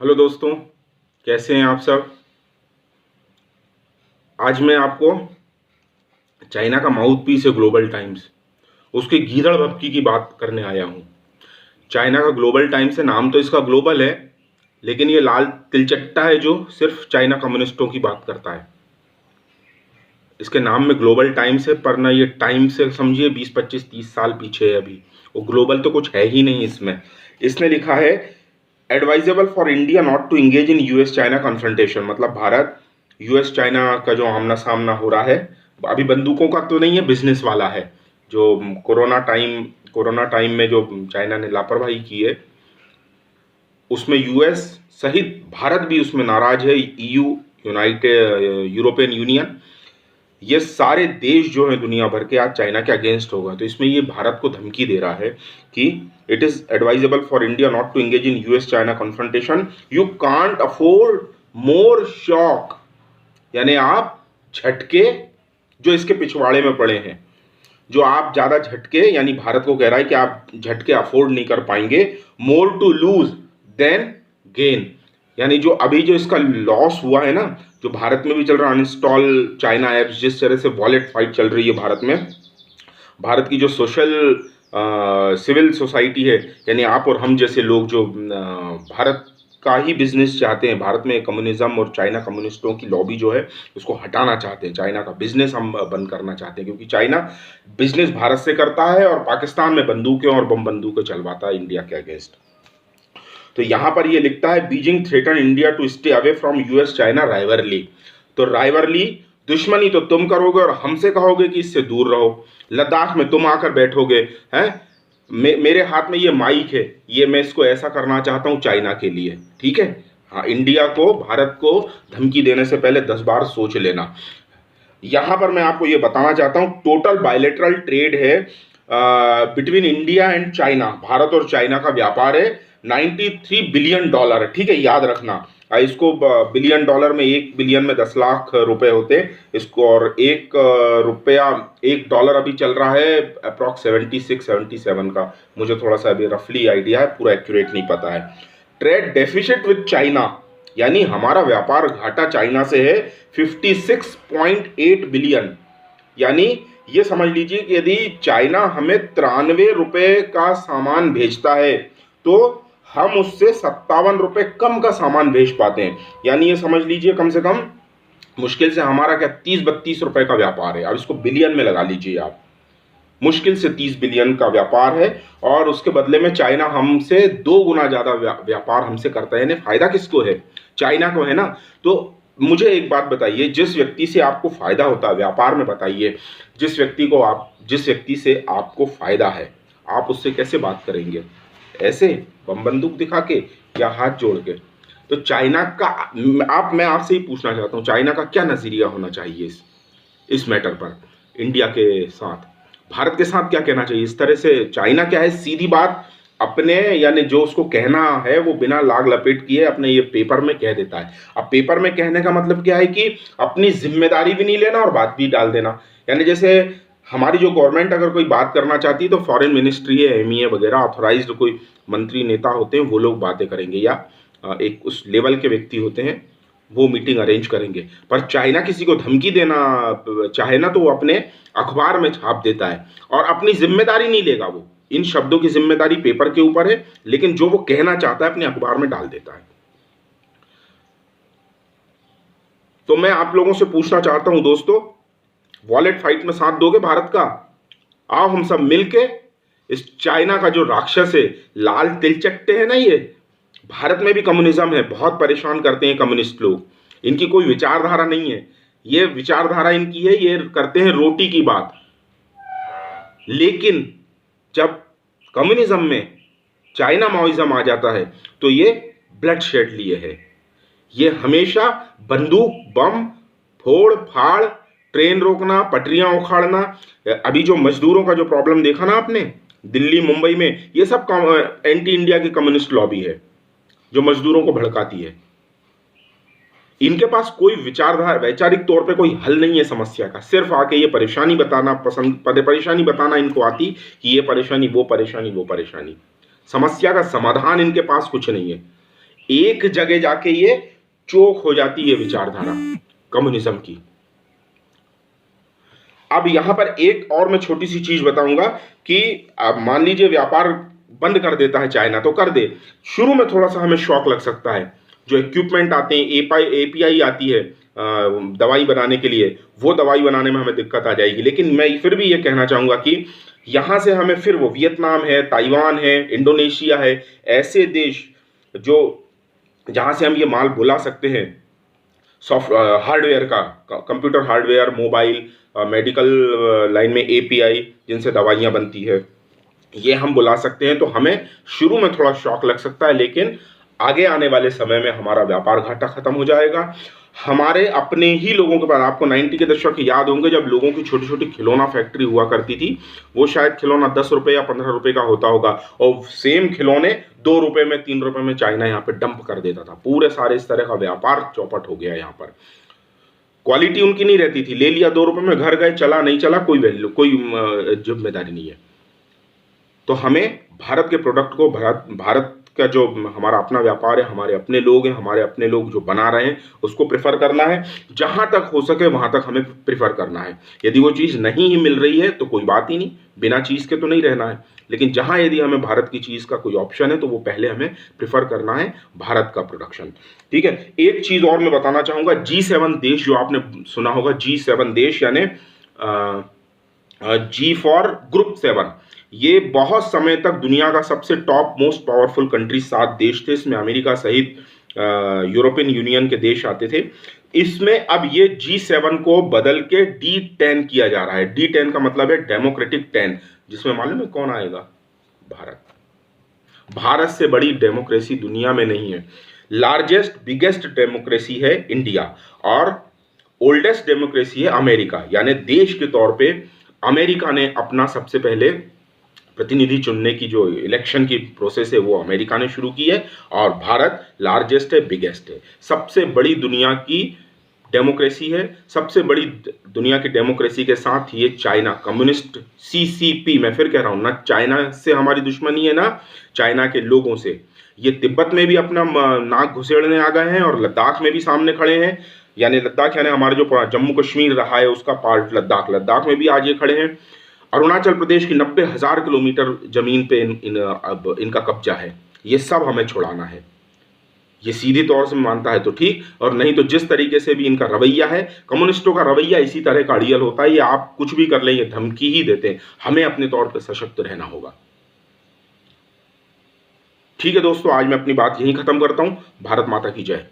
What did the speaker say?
Hello दोस्तों, कैसे हैं आप सब। आज मैं आपको चाइना का माउथ पीस है ग्लोबल टाइम्स, उसके गीदड़ भभकी की बात करने आया हूं। चाइना का ग्लोबल टाइम्स है, नाम तो इसका ग्लोबल है, लेकिन ये लाल तिलचट्टा है जो सिर्फ चाइना कम्युनिस्टों की बात करता है। इसके नाम में ग्लोबल टाइम्स है, पर ना ये टाइम्स से समझिए 20 25 30 साल पीछे है अभी। वो ग्लोबल तो कुछ है ही नहीं इसमें। इसने लिखा है advisable for India not to engage in US China confrontation, मतलब भारत यूएस चाइना का जो आमना सामना हो रहा है, अभी बंदूकों का तो नहीं है, बिजनेस वाला है। जो कोरोना टाइम में जो चाइना ने लापरवाही की है, उसमें यूएस सहित भारत भी उसमें नाराज है। ईयू, यूनाइटेड यूरोपियन यूनियन, ये सारे देश जो हैं दुनिया भर के आज चाइना के अगेंस्ट होगा। तो इसमें ये भारत को धमकी दे रहा है कि it is advisable for India not to engage in US China confrontation, you can't afford more shock. यानी आप झटके जो इसके पिछवाड़े में पड़े हैं, जो आप ज्यादा झटके, यानी भारत को कह रहा है कि आप झटके अफोर्ड नहीं कर पाएंगे। More to lose than gain, यानी जो अभी जो इसका लॉस हुआ है ना, जो भारत में भी चल रहा है अनइंस्टॉल चाइना ऐप्स, जिस तरह से वॉलेट फाइट चल रही है भारत में, भारत की जो सोशल सिविल सोसाइटी है, यानी आप और हम जैसे लोग जो भारत का ही बिजनेस चाहते हैं, भारत में कम्युनिज्म और चाइना कम्युनिस्टों की लॉबी जो है उसको हटाना चाहते हैं। चाइना का बिजनेस हम बंद करना चाहते हैं, क्योंकि चाइना बिजनेस भारत से करता है और पाकिस्तान में बंदूकें और बम बंदूकें चलवाता है इंडिया के अगेंस्ट। तो यहां पर ये लिखता है Beijing threaten India to stay away from US China rivalry. तो राइवरली, दुश्मनी तो तुम करोगे और हमसे कहोगे कि इससे दूर रहो। लद्दाख में तुम आकर बैठोगे हैं। मेरे हाथ में ये माइक है, ये मैं इसको ऐसा करना चाहता हूं चाइना के लिए, ठीक है। हाँ, इंडिया को, भारत को धमकी देने से पहले 10 बार सोच लेना। यहां पर मैं आपको ये बताना चाहता हूं, टोटल बायलेटरल ट्रेड है between India and China, Bharat और चाइना का व्यापार है 93 बिलियन डॉलर, ठीक है, याद रखना। इसको बिलियन डॉलर में, 1 बिलियन में 10 लाख रुपए होते हैं इसको, और एक रुपया, $1 अभी चल रहा है अप्रॉक्स 76 77 का। मुझे थोड़ा सा अभी रफली आइडिया है, पूरा एक्यूरेट नहीं पता है। ट्रेड डेफिसिट विद चाइना, यानी हमारा व्यापार घाटा चाइना से है 56.8 बिलियन। यानी ये समझ लीजिए कि यदि चाइना हमें 93 रुपए का सामान भेजता है तो हम उससे 57 रुपए कम का सामान भेज पाते हैं। यानी ये समझ लीजिए कम से कम मुश्किल से हमारा क्या 30 32 रुपए का व्यापार है। अब इसको बिलियन में लगा लीजिए आप, मुश्किल से 30 बिलियन का व्यापार है, और उसके बदले में चाइना हमसे 2 गुना ज्यादा व्यापार हमसे करता है। यानी फायदा किसको है? चाइना को है ना। तो मुझे एक बात बताइए, जिस व्यक्ति से आपको फायदा होता है व्यापार में, बताइए जिस व्यक्ति से आपको फायदा है, आप उससे कैसे बात करेंगे? ऐसे बम बंदूक दिखा के या हाथ जोड़ के? तो चाइना का, मैं आपसे ही पूछना चाहता हूं, चाइना का क्या नजरिया होना चाहिए इस मैटर पर? इंडिया के साथ, भारत के साथ क्या कहना चाहिए इस तरह से? चाइना क्या है, सीधी बात अपने, यानी जो उसको कहना है वो बिना लाग लपेट किए अपने ये पेपर में कह देता है। अब पेपर में कहने का मतलब क्या है कि अपनी जिम्मेदारी भी नहीं लेना और बात भी डाल देना। यानी जैसे हमारी जो गवर्नमेंट अगर कोई बात करना चाहती है तो फॉरेन मिनिस्ट्री है, एमईए वगैरह, ऑथोराइज्ड कोई मंत्री नेता होते हैं, वो लोग बातें करेंगे, या एक उस लेवल के व्यक्ति होते हैं, वो मीटिंग अरेंज करेंगे। पर चाइना किसी को धमकी देना चाहे ना तो वो अपने अखबार में छाप देता है और अपनी जिम्मेदारी नहीं लेगा। वो इन शब्दों की जिम्मेदारी पेपर के ऊपर है, लेकिन जो वो कहना चाहता है अपने अखबार में डाल देता है। तो मैं आप लोगों से पूछना चाहता हूं दोस्तों, वॉलेट फाइट में साथ दोगे भारत का? आओ हम सब मिलके इस चाइना का जो राक्षस है, लाल तिलचट्टे हैं ना, ये भारत में भी कम्युनिज्म है, बहुत परेशान करते हैं कम्युनिस्ट लोग। इनकी कोई विचारधारा नहीं है, ये विचारधारा इनकी है, ये करते हैं रोटी की बात। लेकिन जब कम्युनिज्म में चाइना माओइज्म आ जाता है तो ये ब्लड शेड लिए है। ये हमेशा बंदूक, बम, फोड़ फाड़, ट्रेन रोकना, पटरियां उखाड़ना। अभी जो मजदूरों का जो प्रॉब्लम देखा ना आपने दिल्ली मुंबई में, ये सब एंटी इंडिया की कम्युनिस्ट लॉबी है जो मजदूरों को भड़काती है। इनके पास कोई विचारधारा, वैचारिक तौर पे कोई हल नहीं है समस्या का। सिर्फ आके ये परेशानी बताना परेशानी बताना इनको आती कि ये परेशानी, वो परेशानी, वो परेशानी। समस्या का समाधान इनके पास कुछ नहीं है। एक जगह जाके ये चोक हो जाती है विचारधारा कम्युनिज्म की। अब यहां पर एक और मैं छोटी सी चीज बताऊंगा कि अब मान लीजिए व्यापार बंद कर देता है चाइना, तो कर दे, शुरू में थोड़ा सा हमें शॉक लग सकता है। जो इक्विपमेंट आते हैं, एपीआई आती है दवाई बनाने के लिए, वो दवाई बनाने में हमें दिक्कत आ जाएगी। लेकिन मैं फिर भी ये कहना चाहूंगा कि यहां से हमें फिर वो वियतनाम है, ताइवान है, इंडोनेशिया है, ऐसे देश जो जहां से हम ये माल बुला सकते हैं, सॉफ्ट हार्डवेयर का, computer hardware, mobile, medical line में एपीआई जिनसे दवाइयाँ बनती है, ये हम बुला सकते हैं। तो हमें शुरू में थोड़ा शॉक लग सकता है, लेकिन आगे आने वाले समय में हमारा व्यापार घाटा खत्म हो जाएगा। हमारे अपने ही लोगों के पास, आपको 90 के दशक के याद होंगे जब लोगों की छोटी छोटी खिलौना फैक्ट्री हुआ करती थी, वो शायद खिलौना 10 रुपए या 15 रुपए का होता होगा, और सेम खिलौने 2 रुपए में, 3 रुपए में चाइना यहाँ पे डंप कर देता था। पूरे सारे इस तरह का व्यापार चौपट हो गया। यहाँ पर क्वालिटी उनकी नहीं रहती थी, ले लिया 2 रुपए में, घर गए, चला नहीं चला कोई वैल्यू, कोई जिम्मेदारी नहीं है। तो हमें भारत के प्रोडक्ट को, भारत का जो हमारा अपना व्यापार है, हमारे अपने लोग हैं, हमारे अपने लोग जो बना रहे हैं, उसको प्रेफर करना है। जहां तक हो सके वहां तक हमें प्रेफर करना है। यदि वो चीज़ नहीं ही मिल रही है तो कोई बात ही नहीं, बिना चीज़ के तो नहीं रहना है। लेकिन जहां यदि हमें भारत की चीज़ का कोई ऑप्शन है तो वो पहले हमें प्रेफर करना है भारत का प्रोडक्शन। ठीक है। एक चीज़ और मैं बताना चाहूँगा, G7 देश, जो आपने सुना होगा G7 देश, यानी जी फॉर ग्रुप 7, ये बहुत समय तक दुनिया का सबसे टॉप मोस्ट पावरफुल कंट्री 7 देश थे। इसमें अमेरिका सहित यूरोपियन यूनियन के देश आते थे। इसमें अब ये G7 को बदल के D10 किया जा रहा है। D10 का मतलब है डेमोक्रेटिक 10, जिसमें मालूम है कौन आएगा? भारत। भारत से बड़ी डेमोक्रेसी दुनिया में नहीं है। लार्जेस्ट बिगेस्ट डेमोक्रेसी है इंडिया, और ओल्डेस्ट डेमोक्रेसी है अमेरिका। यानी देश के तौर पे अमेरिका ने अपना सबसे पहले प्रतिनिधि चुनने की जो इलेक्शन की प्रोसेस है वो अमेरिका ने शुरू की है, और भारत लार्जेस्ट है, बिगेस्ट है, सबसे बड़ी दुनिया की डेमोक्रेसी है। सबसे बड़ी दुनिया की डेमोक्रेसी के साथ ये चाइना कम्युनिस्ट CCP, मैं फिर कह रहा हूं ना, चाइना से हमारी दुश्मनी है ना चाइना के लोगों से। ये तिब्बत में भी अपना नाक घुसेड़ने आ गए हैं, और लद्दाख में भी सामने खड़े हैं। यानी लद्दाख यानी हमारे जो जम्मू कश्मीर रहा है उसका पार्ट लद्दाख में भी आज ये खड़े हैं। अरुणाचल प्रदेश की 90,000 किलोमीटर जमीन पे अब इनका कब्जा है। ये सब हमें छुड़ाना है। ये सीधी तौर से मानता है तो ठीक, और नहीं तो जिस तरीके से भी इनका रवैया है, कम्युनिस्टों का रवैया इसी तरह का अड़ियल होता है। ये आप कुछ भी कर लें, ये धमकी ही देते हैं। हमें अपने तौर पर सशक्त रहना होगा। ठीक है दोस्तों, आज मैं अपनी बात यहीं खत्म करता हूं। भारत माता की जय।